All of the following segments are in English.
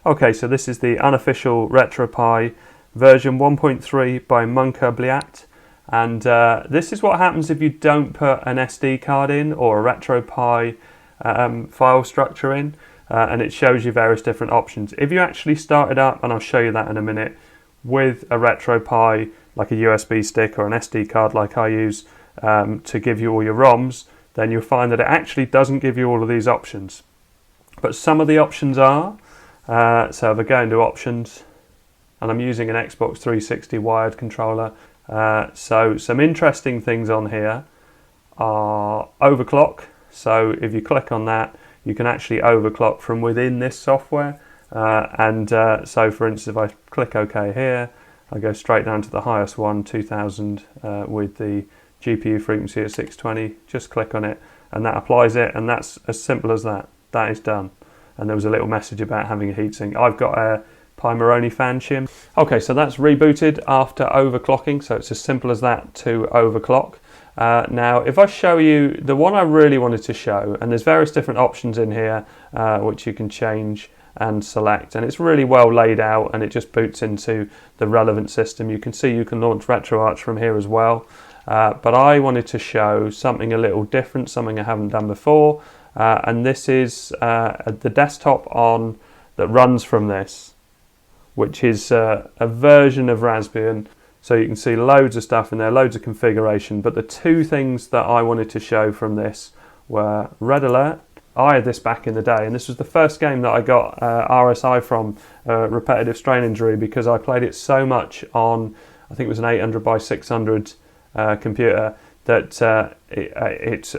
Okay, so this is the unofficial Retropie version 1.3 by Monkapie, and this is what happens if you don't put an SD card in or a Retropie file structure in, and it shows you various different options. If you actually start it up, and I'll show you that in a minute, with a Retropie like a USB stick or an SD card like I use to give you all your ROMs, then you'll find that it actually doesn't give you all of these options. But some of the options are. So if I go into options, and I'm using an Xbox 360 wired controller, so some interesting things on here are overclock. So if you click on that, you can actually overclock from within this software. So for instance, if I click OK here, I go straight down to the highest one, 2000, with the GPU frequency at 620. Just click on it and that applies it, and that's as simple as that. That is done. And there was a little message about having a heatsink. I've got a Pimeroni fan shim. Okay, so that's rebooted after overclocking, so it's as simple as that to overclock. Now, if I show you the one I really wanted to show, and there's various different options in here which you can change and select, and it's really well laid out, and it just boots into the relevant system. You can see you can launch RetroArch from here as well, but I wanted to show something a little different, something I haven't done before. And this is the desktop that runs from this, which is a version of Raspbian. So you can see loads of stuff in there, loads of configuration. But the two things that I wanted to show from this were Red Alert. I had this back in the day, and this was the first game that I got RSI from, Repetitive Strain Injury, because I played it so much on, I think it was an 800 by 600 computer, that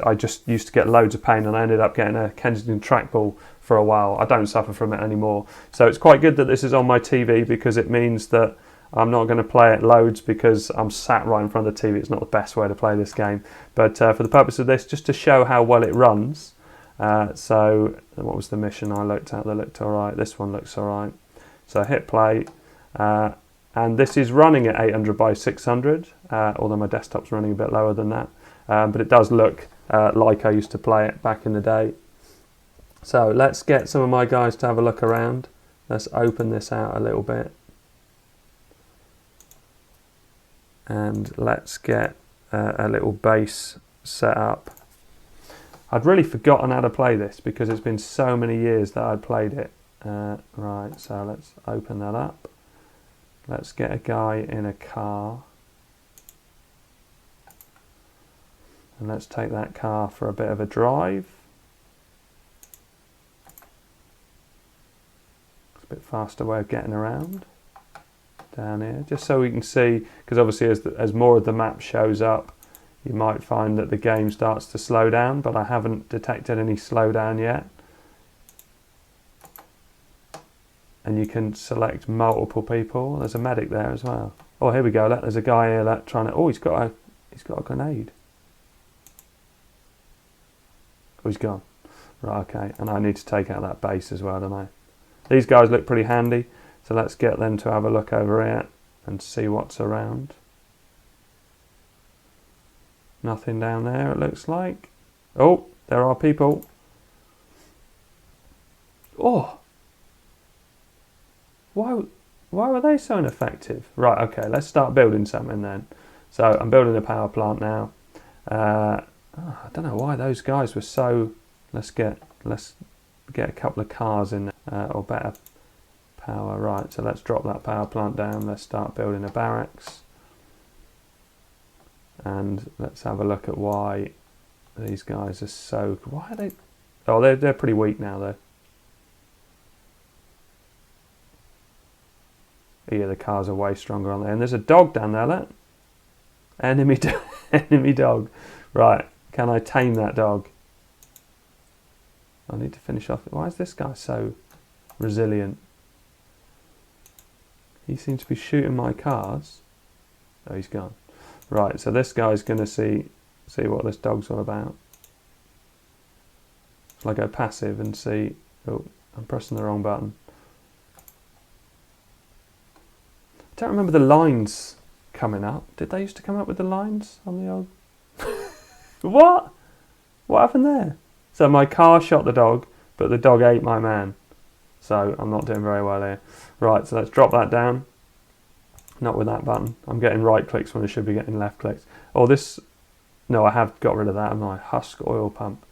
I just used to get loads of pain, and I ended up getting a Kensington trackball for a while. I don't suffer from it anymore. So it's quite good that this is on my TV, because it means that I'm not going to play it loads because I'm sat right in front of the TV. It's not the best way to play this game. But for the purpose of this, just to show how well it runs. So what was the mission I looked at that looked alright? This one looks alright. So hit play. And this is running at 800 by 600, although my desktop's running a bit lower than that. But it does look like I used to play it back in the day. So let's get some of my guys to have a look around. Let's open this out a little bit. And let's get a little base set up. I'd really forgotten how to play this because it's been so many years that I'd played it. Right, so let's open that up. Let's get a guy in a car, and let's take that car for a bit of a drive. It's a bit faster way of getting around down here, just so we can see, because obviously as more of the map shows up, you might find that the game starts to slow down, but I haven't detected any slowdown yet. And you can select multiple people. There's a medic there as well. Oh, here we go. There's a guy here trying to. Oh, he's got a grenade. Oh, he's gone. Right, okay. And I need to take out that base as well, don't I? These guys look pretty handy. So let's get them to have a look over here and see what's around. Nothing down there, it looks like. Oh, there are people. Oh. Why were they so ineffective? Right, okay, let's start building something then. So I'm building a power plant now. I don't know why those guys were so. Let's get a couple of cars in there, or better power. Right, so let's drop that power plant down. Let's start building a barracks, and let's have a look at why these guys are so. Why are they? Oh, they're pretty weak now though. Yeah, the cars are way stronger on there. And there's a dog down there, look. Enemy dog. Right, can I tame that dog? I need to finish off. Why is this guy so resilient? He seems to be shooting my cars. Oh, he's gone. Right, so this guy's going to see what this dog's all about. So I go passive and see. Oh, I'm pressing the wrong button. I don't remember the lines coming up. Did they used to come up with the lines on the old? What? What happened there? So my car shot the dog, but the dog ate my man. so I'm not doing very well here. Right, so let's drop that down. Not with that button. I'm getting right clicks when I should be getting left clicks. Oh, this... No, I have got rid of that, haven't I? Husk oil pump.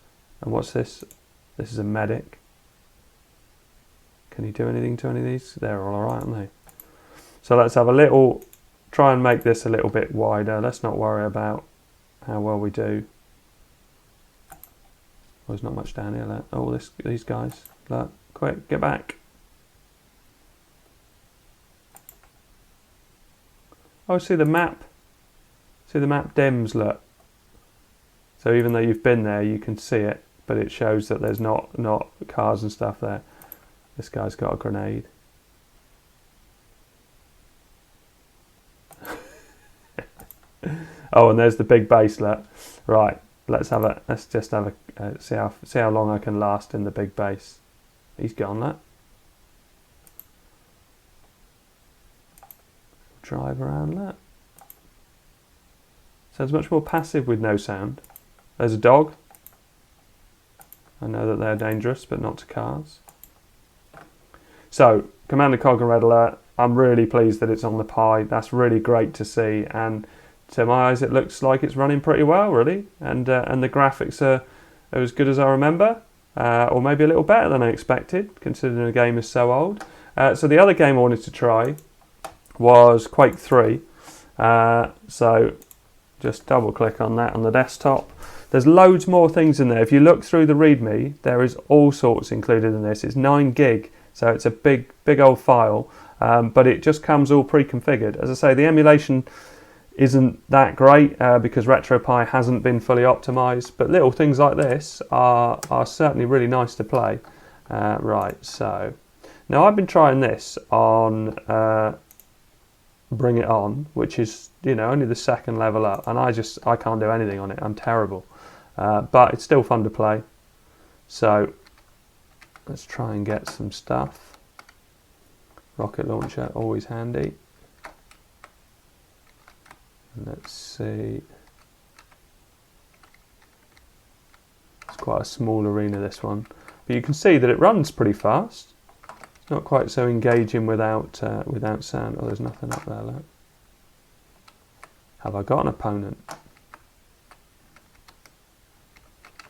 And what's this? This is a medic. Can you do anything to any of these? They're all alright, aren't they? So let's have a little... Try and make this a little bit wider. Let's not worry about how well we do. Oh, there's not much down here. Look. Oh, these guys. Look, quick, get back. Oh, see the map. See the map dims, look. So even though you've been there, you can see it, but it shows that there's not cars and stuff there. This guy's got a grenade. Oh, and there's the big base, look. Right, let's just have a see how long I can last in the big base. He's gone, look. Drive around, look. Sounds much more passive with no sound. There's a dog. I know that they're dangerous, but not to cars. So, Commander Cog and Red Alert, I'm really pleased that it's on the Pi. That's really great to see, and to my eyes it looks like it's running pretty well, really, and the graphics are as good as I remember, or maybe a little better than I expected, considering the game is so old. So the other game I wanted to try was Quake 3. So just double click on that on the desktop. There's loads more things in there. If you look through the README, there is all sorts included in this. It's 9 gig, so it's a big old file, but it just comes all pre-configured. As I say, the emulation isn't that great because Retropie hasn't been fully optimized, but little things like this are certainly really nice to play. Right, so now I've been trying this on Bring It On, which is, you know, only the second level up, and I can't do anything on it. I'm terrible, but it's still fun to play. So let's try and get some stuff. Rocket launcher, always handy. Let's see. It's quite a small arena, this one, but you can see that it runs pretty fast. It's not quite so engaging without sound. Oh, there's nothing up there. Look. Have I got an opponent?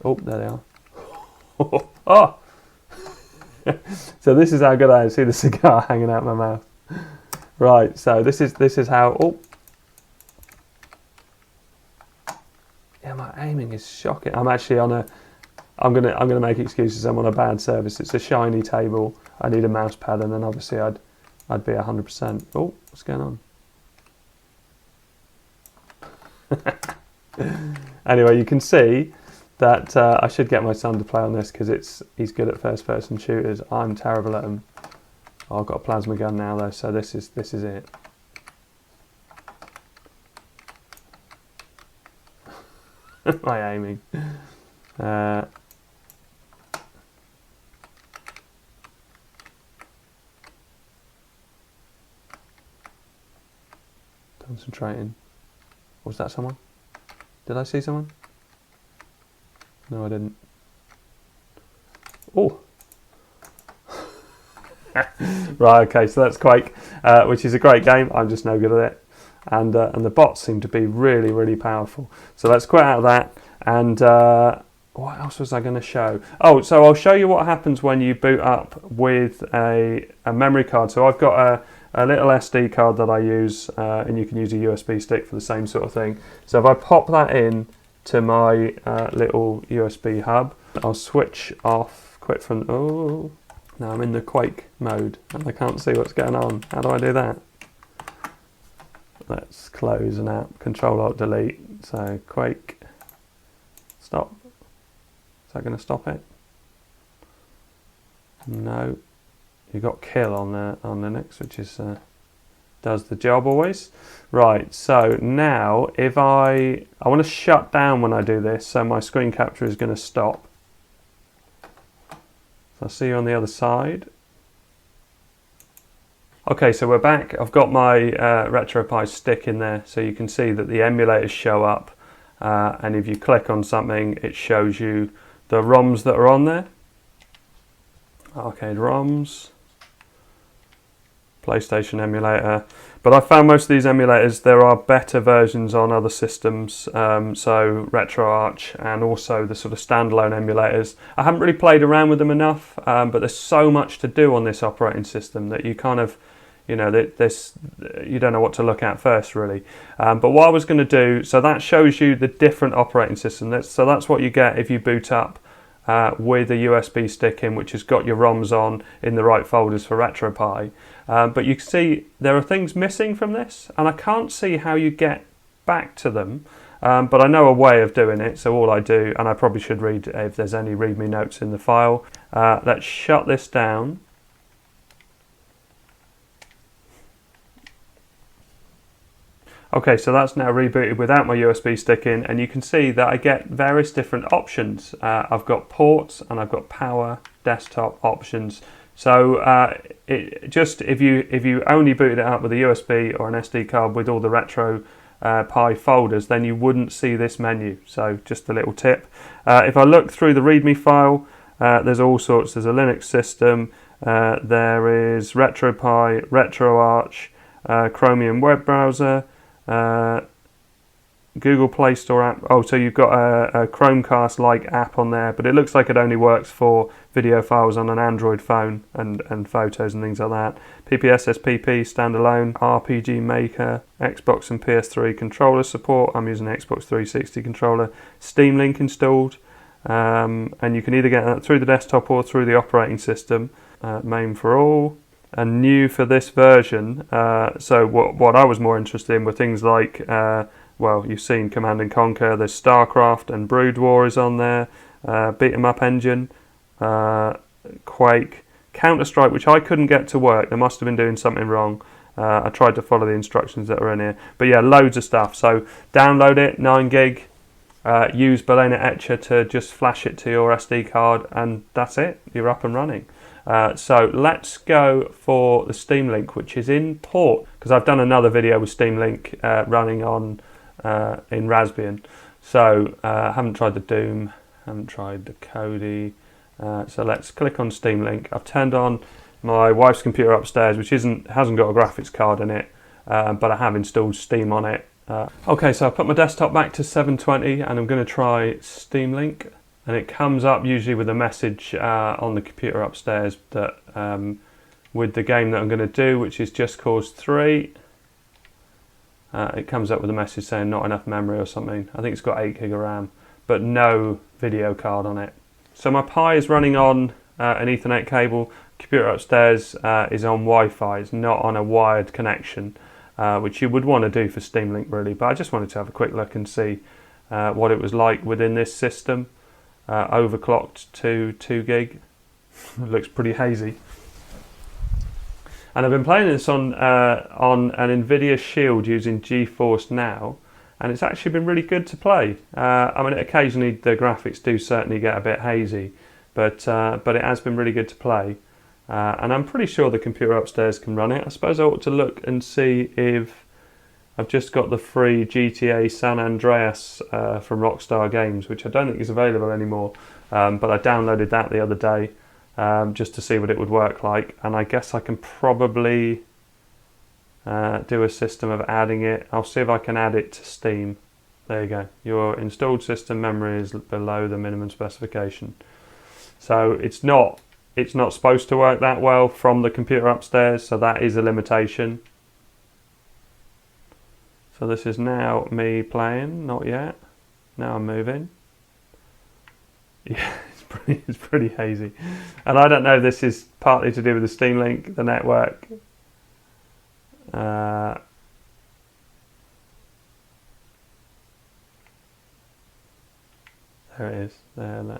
Oh, there they are. Oh! So this is how good I am. See the cigar hanging out my mouth. Right. So this is how. Oh. Yeah, my aiming is shocking. I'm actually on a. I'm gonna make excuses. I'm on a bad service. It's a shiny table. I need a mouse pad, and then obviously I'd be 100%. Oh, what's going on? Anyway, you can see that I should get my son to play on this because he's good at first-person shooters. I'm terrible at them. Oh, I've got a plasma gun now though, so this is it. My aiming. Concentrating. Was that someone? Did I see someone? No, I didn't. Oh. Right, okay, so that's Quake, which is a great game. I'm just no good at it. And the bots seem to be really, really powerful. So let's quit out of that. And what else was I going to show? Oh, so I'll show you what happens when you boot up with a memory card. So I've got a little SD card that I use, and you can use a USB stick for the same sort of thing. So if I pop that in to my little USB hub, I'll switch off, quit from, oh, now I'm in the Quake mode and I can't see what's going on. How do I do that? Let's close an app, Control-Alt-Delete, so Quake, stop. Is that going to stop it? No. You've got kill on Linux, which is does the job always. Right, so now if I want to shut down when I do this, so my screen capture is going to stop. So I'll see you on the other side. Okay, so we're back. I've got my Retropie stick in there, so you can see that the emulators show up, and if you click on something, it shows you the ROMs that are on there. arcade ROMs, PlayStation emulator. But I found most of these emulators, there are better versions on other systems, so RetroArch and also the sort of standalone emulators. I haven't really played around with them enough, but there's so much to do on this operating system that you kind of, you know, you don't know what to look at first, really. But what I was going to do, so that shows you the different operating system. So that's what you get if you boot up with a USB stick in, which has got your ROMs on in the right folders for Retropie. But you can see there are things missing from this, and I can't see how you get back to them. But I know a way of doing it, so all I do, and I probably should read if there's any README notes in the file. Let's shut this down. Okay, so that's now rebooted without my USB stick in, and you can see that I get various different options. I've got ports and I've got power, desktop options. So if you only booted it up with a USB or an SD card with all the Retropie folders, then you wouldn't see this menu. So just a little tip. If I look through the README file, there's all sorts. There's a Linux system. There is Retropie, RetroArch, Chromium web browser. Google Play Store app. Oh, so you've got a Chromecast-like app on there, but it looks like it only works for video files on an Android phone and photos and things like that. PPSSPP standalone, RPG Maker, Xbox and PS3 controller support. I'm using an Xbox 360 controller. Steam Link installed, and you can either get that through the desktop or through the operating system. MAME for all. And new for this version, so what I was more interested in were things like, well, you've seen Command and Conquer, there's StarCraft and Brood War is on there, Beat 'em Up Engine, Quake, Counter-Strike, which I couldn't get to work. They must have been doing something wrong. I tried to follow the instructions that are in here. But yeah, loads of stuff. So download it, 9 gig, use Balena Etcher to just flash it to your SD card, and that's it, you're up and running. So let's go for the Steam Link, which is in port, because I've done another video with Steam Link running on in Raspbian. So I haven't tried the Doom, haven't tried the Kodi. So let's click on Steam Link. I've turned on my wife's computer upstairs, which hasn't got a graphics card in it, but I have installed Steam on it. Okay, so I put my desktop back to 720, and I'm going to try Steam Link. And it comes up usually with a message on the computer upstairs that with the game that I'm going to do, which is Just Cause 3, it comes up with a message saying not enough memory or something. I think it's got 8 gig of RAM, but no video card on it. So my Pi is running on an Ethernet cable. Computer upstairs is on Wi-Fi. It's not on a wired connection, which you would want to do for Steam Link really. But I just wanted to have a quick look and see what it was like within this system. Overclocked to 2 gig. It looks pretty hazy. And I've been playing this on an NVIDIA Shield using GeForce Now, and it's actually been really good to play. I mean, occasionally the graphics do certainly get a bit hazy, but it has been really good to play. And I'm pretty sure the computer upstairs can run it. I suppose I ought to look and see if I've just got the free GTA San Andreas from Rockstar Games, which I don't think is available anymore, but I downloaded that the other day just to see what it would work like, and I guess I can probably do a system of adding it. I'll see if I can add it to Steam. There you go. Your installed system memory is below the minimum specification. So it's not supposed to work that well from the computer upstairs, so that is a limitation. So this is now me playing, not yet. Now I'm moving. Yeah, it's pretty hazy. And I don't know if this is partly to do with the Steam Link, the network. There it is. There.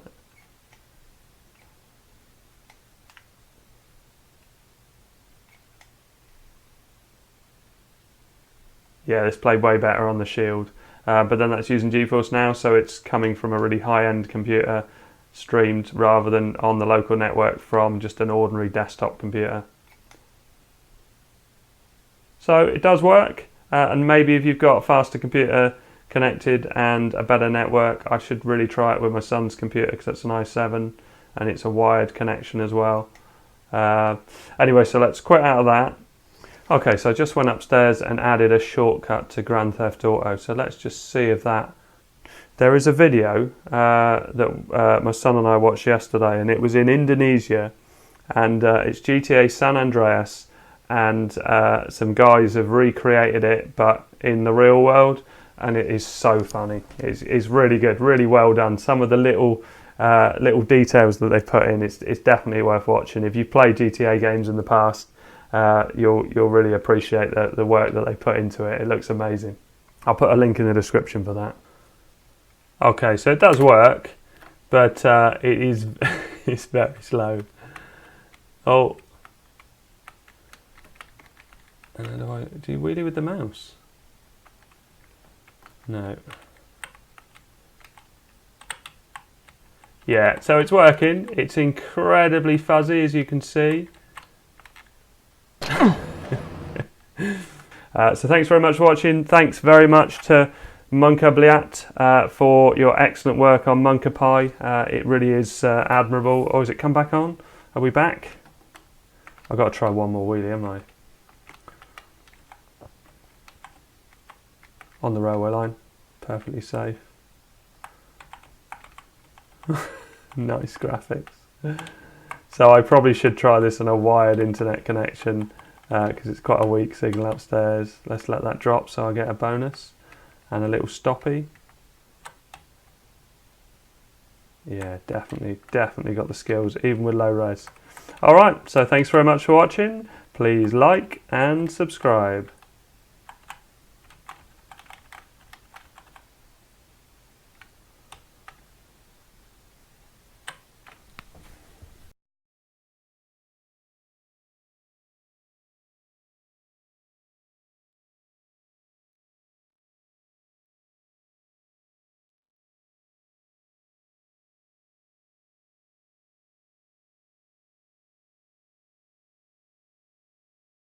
Yeah, this played way better on the Shield, but then that's using GeForce Now, so it's coming from a really high-end computer streamed rather than on the local network from just an ordinary desktop computer. So it does work, and maybe if you've got a faster computer connected and a better network, I should really try it with my son's computer because it's an i7 and it's a wired connection as well. Anyway, so let's quit out of that. Okay, so I just went upstairs and added a shortcut to Grand Theft Auto. So let's just see if that... There is a video that my son and I watched yesterday, and it was in Indonesia, and it's GTA San Andreas, and some guys have recreated it, but in the real world, and it is so funny. It's really good, really well done. Some of the little details that they've put in, it's definitely worth watching. If you've played GTA games in the past, you'll really appreciate the work that they put into it. It looks amazing. I'll put a link in the description for that. Okay, so it does work, but it is it's very slow. Oh, do you wheelie with the mouse? No. Yeah, so it's working. It's incredibly fuzzy, as you can see. So thanks very much for watching. Thanks very much to Monkapie for your excellent work on Monkapie. It really is admirable. Oh, has it come back on? Are we back? I've got to try one more wheelie, haven't I? On the railway line. Perfectly safe. Nice graphics. So I probably should try this on a wired internet connection because it's quite a weak signal upstairs. Let's let that drop so I get a bonus. And a little stoppy. Yeah, definitely got the skills, even with low res. Alright, so thanks very much for watching. Please like and subscribe.